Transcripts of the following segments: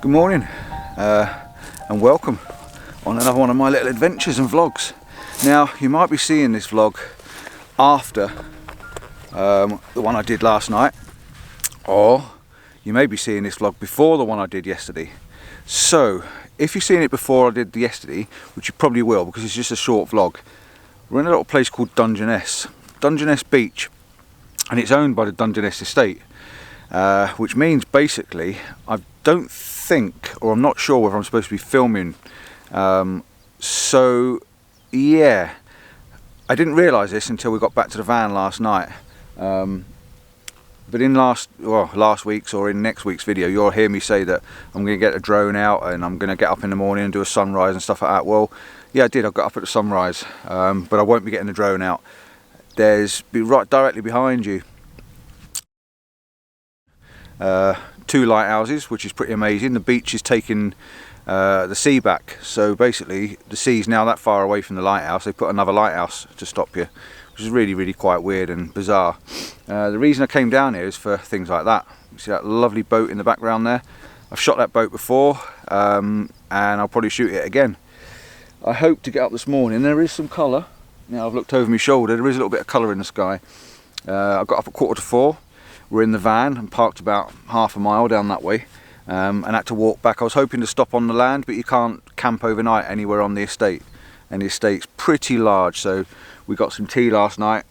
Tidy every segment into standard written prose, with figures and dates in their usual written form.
Good morning and welcome on another one of my little adventures and vlogs. Now you might be seeing this vlog after the one I did last night, or you may be seeing this vlog before the one I did yesterday. So if you're seeing it before I did yesterday, which you probably will because it's just a short vlog, we're in a little place called Dungeness Beach, and it's owned by the Dungeness estate, which means basically I don't think, or I'm not sure whether I'm supposed to be filming, so yeah, I didn't realise this until we got back to the van last night, but in last week's or in next week's video you'll hear me say that I'm going to get a drone out and I'm going to get up in the morning and do a sunrise and stuff like that. Well, yeah, I did. I got up at the sunrise, but I won't be getting the drone out. There's right directly behind you two lighthouses, which is pretty amazing. The beach is taking the sea back, so basically the sea's now that far away from the lighthouse. They put another lighthouse to stop you, which is really quite weird and bizarre. The reason I came down here is for things like that. You see that lovely boat in the background there? I've shot that boat before, and I'll probably shoot it again. I hope to get up this morning. There is some colour. Now I've looked over my shoulder, there is a little bit of colour in the sky. I got up at 3:45. We're in the van and parked about half a mile down that way, and had to walk back. I was hoping to stop on the land, but you can't camp overnight anywhere on the estate, and the estate's pretty large. So we got some tea last night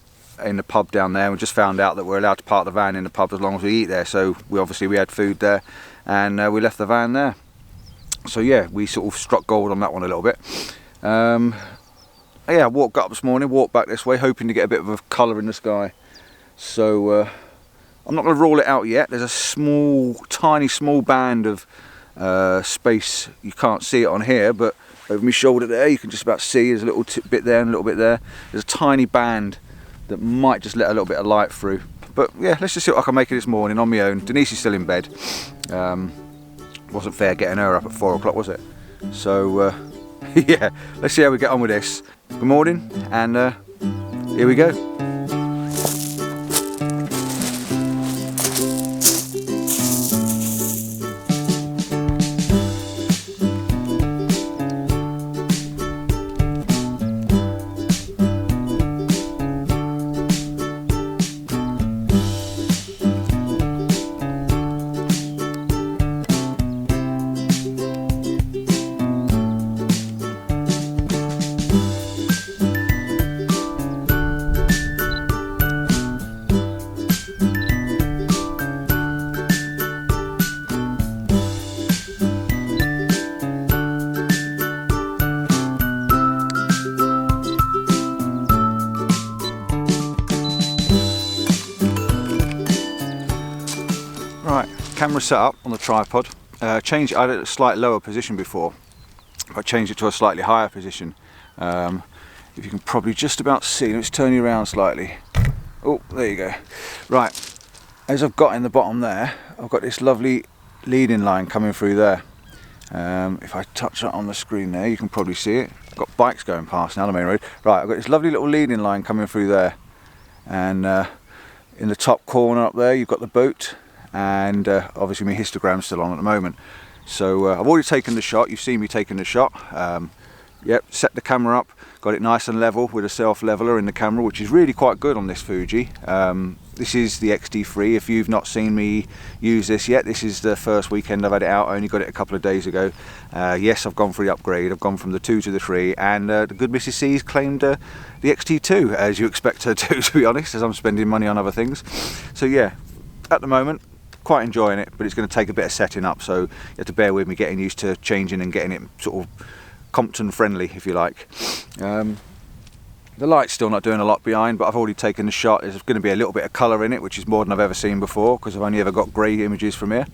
in the pub down there, and we just found out that we're allowed to park the van in the pub as long as we eat there. So we had food there, and we left the van there. So yeah, we sort of struck gold on that one a little bit. Yeah, got up this morning, walked back this way, hoping to get a bit of a colour in the sky. So I'm not going to rule it out yet. There's a tiny small band of space. You can't see it on here, but over my shoulder there you can just about see there's a little bit there and a little bit there. There's a tiny band that might just let a little bit of light through. But yeah, let's just see what I can make of this morning on my own. Denise is still in bed. Wasn't fair getting her up at 4 o'clock, was it? So yeah, let's see how we get on with this. Good morning, and here we go. Camera set up on the tripod. Changed it. I had it at a slightly lower position before. I changed it to a slightly higher position. If you can probably just about see, let's turn you around slightly. Oh, there you go. Right, as I've got in the bottom there, I've got this lovely leading line coming through there. If I touch that on the screen there, you can probably see it. I've got bikes going past now on the main road. Right, I've got this lovely little leading line coming through there, and in the top corner up there you've got the boat, and obviously my histogram's still on at the moment. So I've already taken the shot. You've seen me taking the shot. Yep, set the camera up, got it nice and level with a self leveler in the camera, which is really quite good on this Fuji. This is the XT3. If you've not seen me use this yet, this is the first weekend I've had it out. I only got it a couple of days ago. Yes, I've gone for the upgrade. I've gone from the 2 to the 3, and the good Mrs. C's claimed the XT2, as you expect her to be honest, as I'm spending money on other things. So yeah, at the moment, quite enjoying it, but it's going to take a bit of setting up, so you have to bear with me getting used to changing and getting it sort of Compton friendly, if you like. The light's still not doing a lot behind, but I've already taken the shot. There's going to be a little bit of colour in it, which is more than I've ever seen before, because I've only ever got grey images from here.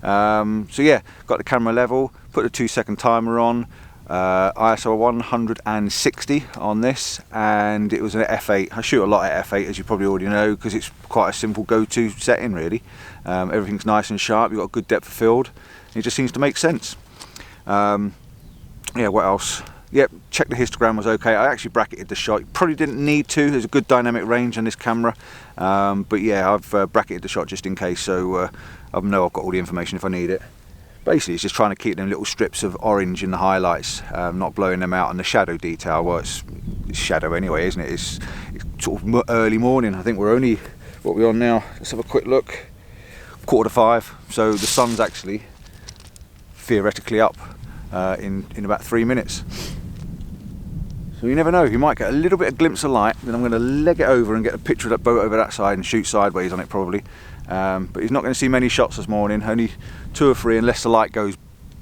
So yeah, got the camera level, put the 2-second timer on, ISO 160 on this, and it was an f8. I shoot a lot at f8, as you probably already know, because it's quite a simple go-to setting really. Everything's nice and sharp, you've got a good depth of field, it just seems to make sense. Yeah, what else? Yep, check the histogram was okay. I actually bracketed the shot. You probably didn't need to. There's a good dynamic range on this camera, but yeah, I've bracketed the shot just in case, so I know I've got all the information if I need it. Basically, it's just trying to keep them little strips of orange in the highlights, not blowing them out, and the shadow detail. Well, it's shadow anyway, isn't it? It's sort of early morning. I think we're only, what are we on now? Let's have a quick look. 4:45. So the sun's actually theoretically up in about 3 minutes. So you never know, you might get a little bit of glimpse of light, then I'm going to leg it over and get a picture of that boat over that side and shoot sideways on it probably. But he's not going to see many shots this morning, only 2 or 3 unless the light goes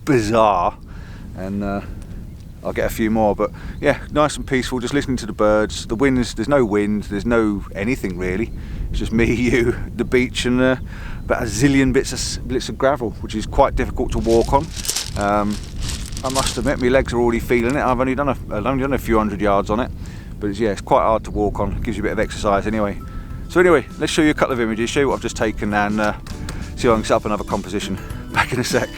bizarre, and I'll get a few more. But yeah, nice and peaceful, just listening to the birds. The winds, there's no wind, there's no anything really. It's just me, you, the beach, and about a zillion bits of gravel, which is quite difficult to walk on. I must admit, my legs are already feeling it. I've only done a few hundred yards on it, but yeah, it's quite hard to walk on. It gives you a bit of exercise anyway. So anyway, let's show you a couple of images, show you what I've just taken, and see if I can set up another composition. Back in a sec.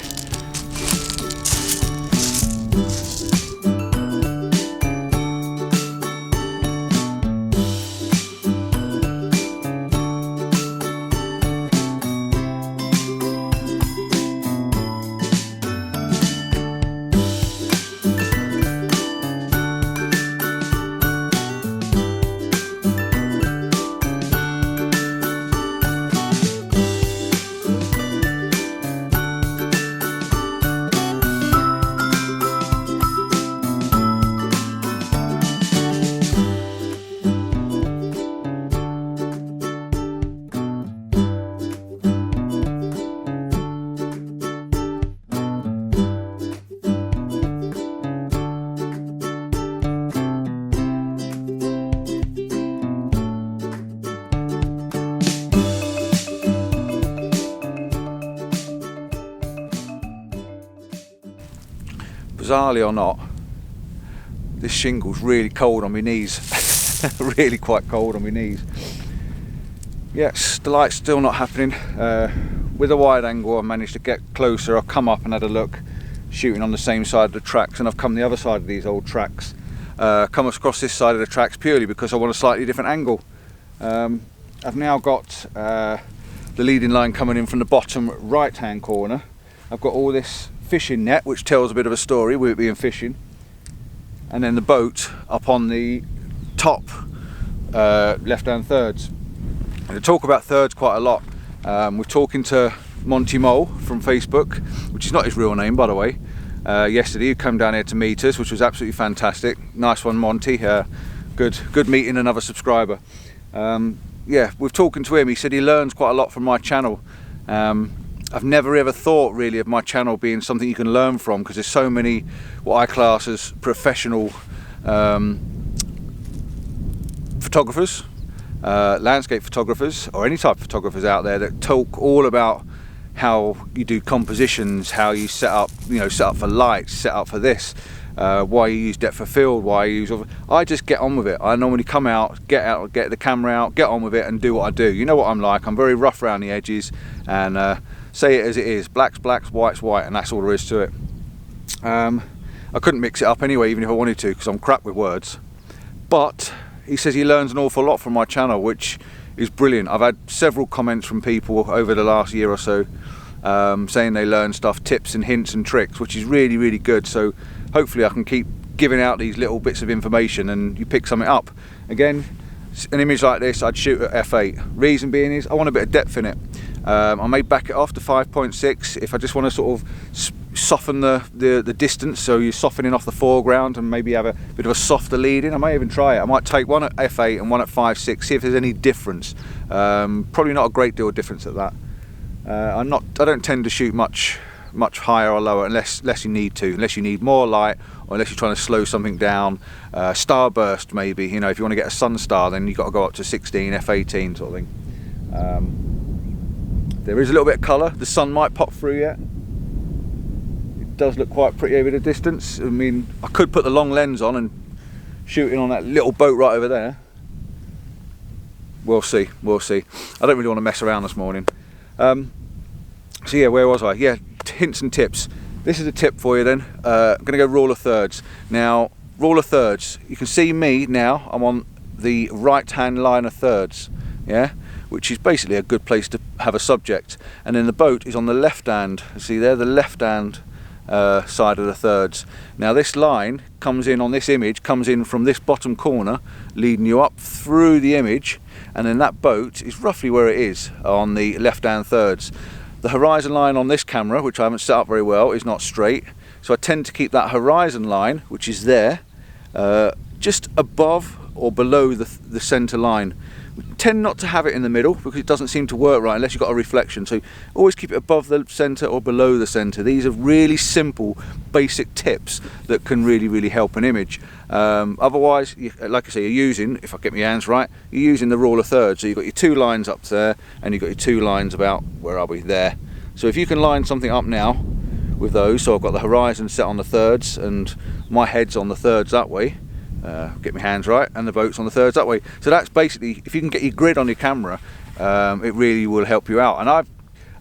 Bizarrely or not, this shingle's really cold on my knees. Really quite cold on my knees. Yes, the light's still not happening. With a wide angle I managed to get closer. I've come up and had a look, shooting on the same side of the tracks, and I've come the other side of these old tracks. Come across this side of the tracks purely because I want a slightly different angle. I've now got the leading line coming in from the bottom right hand corner. I've got all this fishing net, which tells a bit of a story with it being fishing, and then the boat up on the top left hand thirds. And I talk about thirds quite a lot. We're talking to Monty Mole from Facebook, which is not his real name by the way, yesterday. He came down here to meet us, which was absolutely fantastic. Nice one, Monty. Good meeting another subscriber. Yeah, we're talking to him. He said he learns quite a lot from my channel. I've never ever thought really of my channel being something you can learn from, because there's so many what I class as professional photographers, landscape photographers, or any type of photographers out there that talk all about how you do compositions, how you set up for lights, set up for this, why you use depth of field, why you use. I just get on with it. I normally come out, get the camera out, get on with it, and do what I do. You know what I'm like. I'm very rough around the edges, and say it as it is. Black's black, white's white, and that's all there is to it. I couldn't mix it up anyway, even if I wanted to, because I'm crap with words. But he says he learns an awful lot from my channel, which is brilliant. I've had several comments from people over the last year or so saying they learn stuff, tips and hints and tricks, which is really, really good. So hopefully I can keep giving out these little bits of information and you pick something up. Again, an image like this I'd shoot at f8. Reason being is I want a bit of depth in it. I may back it off to 5.6 if I just want to sort of soften the distance, so you're softening off the foreground and maybe have a bit of a softer lead in. I may even try it. I might take one at f8 and one at 5.6, see if there's any difference. Probably not a great deal of difference at that. I don't tend to shoot much higher or lower unless you need to, unless you need more light, or unless you're trying to slow something down. Starburst maybe, you know, if you want to get a sun star, then you've got to go up to 16 f/18 sort of thing. There is a little bit of colour. The sun might pop through yet. It does look quite pretty over the distance. I mean, I could put the long lens on and shoot in on that little boat right over there. We'll see, we'll see. I don't really want to mess around this morning. So yeah, where was I? Yeah, hints and tips. This is a tip for you then. I'm going to go rule of thirds. Now, rule of thirds, you can see me now, I'm on the right hand line of thirds, yeah, which is basically a good place to have a subject. And then the boat is on the left hand, see there, the left hand side of the thirds. Now this line comes in on this image, comes in from this bottom corner, leading you up through the image, and then that boat is roughly where it is on the left hand thirds. The horizon line on this camera, which I haven't set up very well, is not straight, so I tend to keep that horizon line, which is there, just above or below the center line. We tend not to have it in the middle because it doesn't seem to work right unless you've got a reflection, so always keep it above the center or below the center. These are really simple basic tips that can really help an image. Otherwise, like I say, you're using, if I get my hands right, you're using the rule of thirds. So you've got your two lines up there and you've got your two lines about, where are we, there. So if you can line something up now with those, so I've got the horizon set on the thirds and my head's on the thirds that way, get my hands right, and the boat's on the thirds that way. So that's basically, if you can get your grid on your camera, it really will help you out. And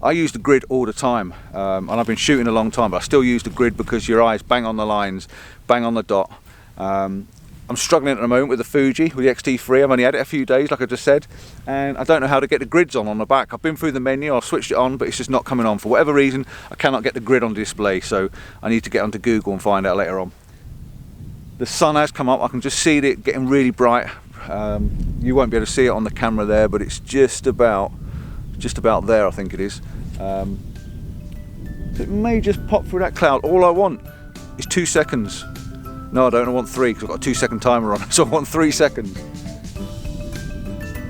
I use the grid all the time, and I've been shooting a long time, but I still use the grid because your eyes bang on the lines, bang on the dot. I'm struggling at the moment with the Fuji, with the X-T3. I've only had it a few days, like I just said, and I don't know how to get the grids on the back. I've been through the menu, I've switched it on, but it's just not coming on. For whatever reason, I cannot get the grid on display, so I need to get onto Google and find out later on. The sun has come up, I can just see it getting really bright. You won't be able to see it on the camera there, but it's just about there, I think it is. So it may just pop through that cloud. All I want is 2 seconds. No, I don't, I want 3 because I've got a 2-second timer on, so I want 3 seconds.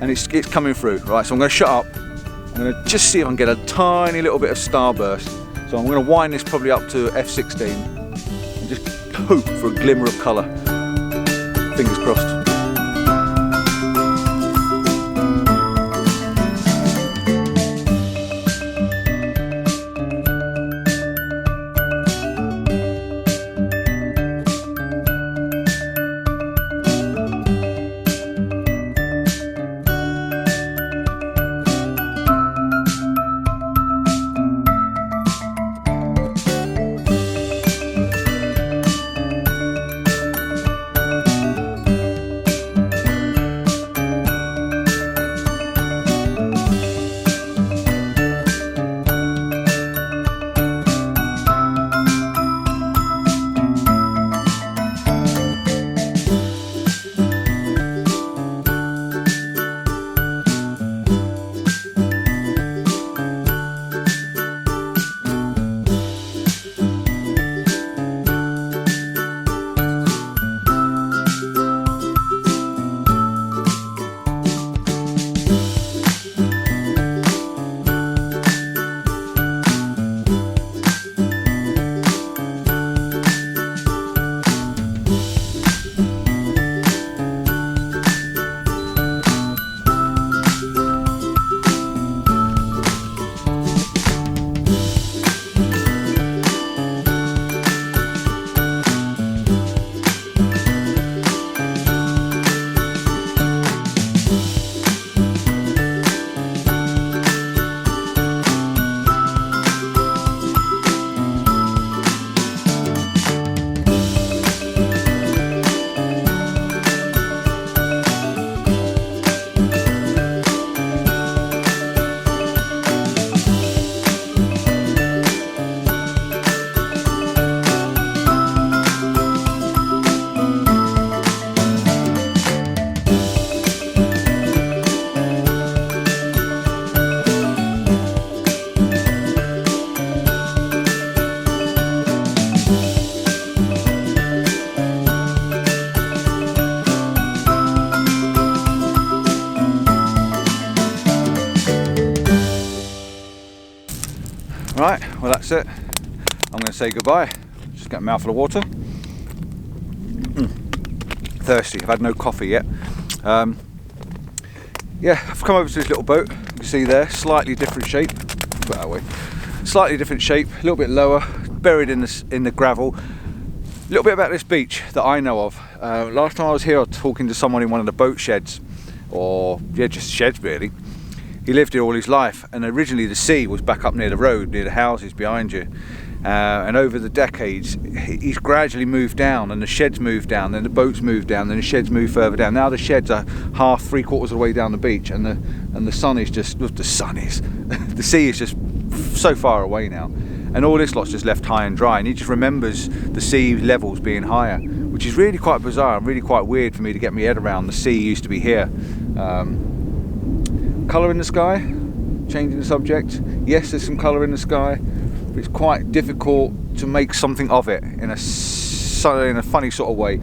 And it's coming through, right, so I'm going to shut up. I'm going to just see if I can get a tiny little bit of starburst. So I'm going to wind this probably up to f/16 and just hope for a glimmer of colour. Fingers crossed. that's it. I'm going to say goodbye. Just get a mouthful of water. Thirsty. I've had no coffee yet. Yeah, I've come over to this little boat. You can see there, slightly different shape. Put that way. Slightly different shape, a little bit lower, buried in the gravel. A little bit about this beach that I know of. Last time I was here, I was talking to someone in one of the boat sheds, or yeah, just sheds really. He lived here all his life, and originally the sea was back up near the road, near the houses behind you. And over the decades, he's gradually moved down, and the sheds moved down, then the boats moved down, then the sheds moved further down. Now the sheds are half, 3/4 of the way down the beach, and the sun is just, the sea is just so far away now. And all this lot's just left high and dry, and he just remembers the sea levels being higher, which is really quite bizarre and really quite weird for me to get my head around. The sea used to be here. Colour in the sky, changing the subject. Yes, there's some colour in the sky, but it's quite difficult to make something of it in a funny sort of way.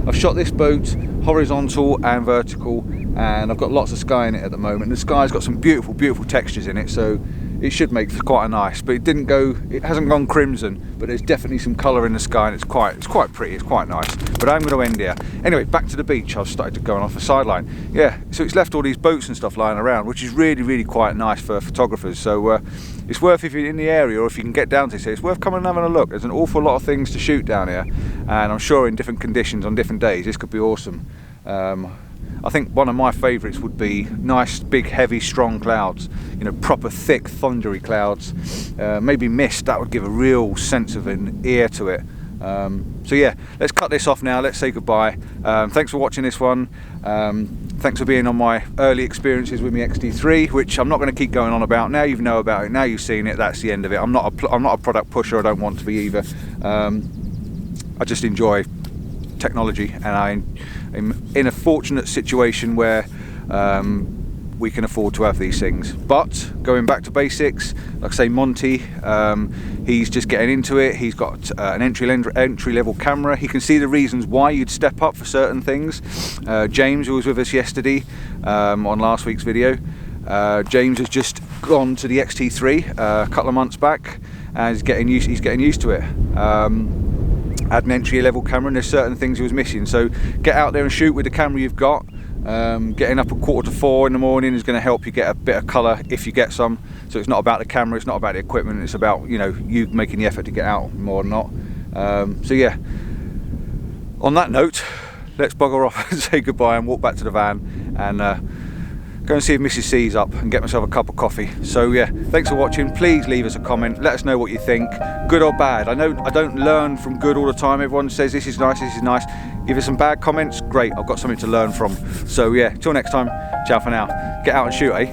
I've shot this boat horizontal and vertical, and I've got lots of sky in it at the moment. The sky's got some beautiful, beautiful textures in it, so it should make for quite a nice, but it hasn't gone crimson, but there's definitely some colour in the sky, and it's quite pretty, it's quite nice. But I'm going to end here. Anyway, back to the beach. I've started to go off the sideline. Yeah, so it's left all these boats and stuff lying around, which is really, really quite nice for photographers. So it's worth, if you're in the area, or if you can get down to this, it's worth coming and having a look. There's an awful lot of things to shoot down here, and I'm sure in different conditions on different days, this could be awesome. I think one of my favourites would be nice, big, heavy, strong clouds. You know, proper thick, thundery clouds. Maybe mist. That would give a real sense of an ear to it. So yeah, let's cut this off now. Let's say goodbye. Thanks for watching this one. Thanks for being on my early experiences with my XT3, which I'm not going to keep going on about. Now you know about it. Now you've seen it. That's the end of it. I'm not a product pusher. I don't want to be either. I just enjoy technology, and I'm in a fortunate situation where we can afford to have these things. But going back to basics, like I say, Monty, he's just getting into it. He's got an entry level camera. He can see the reasons why you'd step up for certain things. James, who was with us yesterday on last week's video, James has just gone to the XT3 a couple of months back, and he's getting used to it. Had an entry level camera, and there's certain things he was missing. So get out there and shoot with the camera you've got. Getting up at 3:45 in the morning is going to help you get a bit of colour if you get some. So it's not about the camera, it's not about the equipment, it's about, you know, you making the effort to get out more than not. So yeah, on that note, let's bugger off and say goodbye and walk back to the van and go and see if Mrs. C's up and get myself a cup of coffee. So yeah, thanks for watching. Please leave us a comment. Let us know what you think, good or bad. I know I don't learn from good all the time. Everyone says this is nice, this is nice. Give us some bad comments, great. I've got something to learn from. So yeah, till next time, ciao for now. Get out and shoot, eh?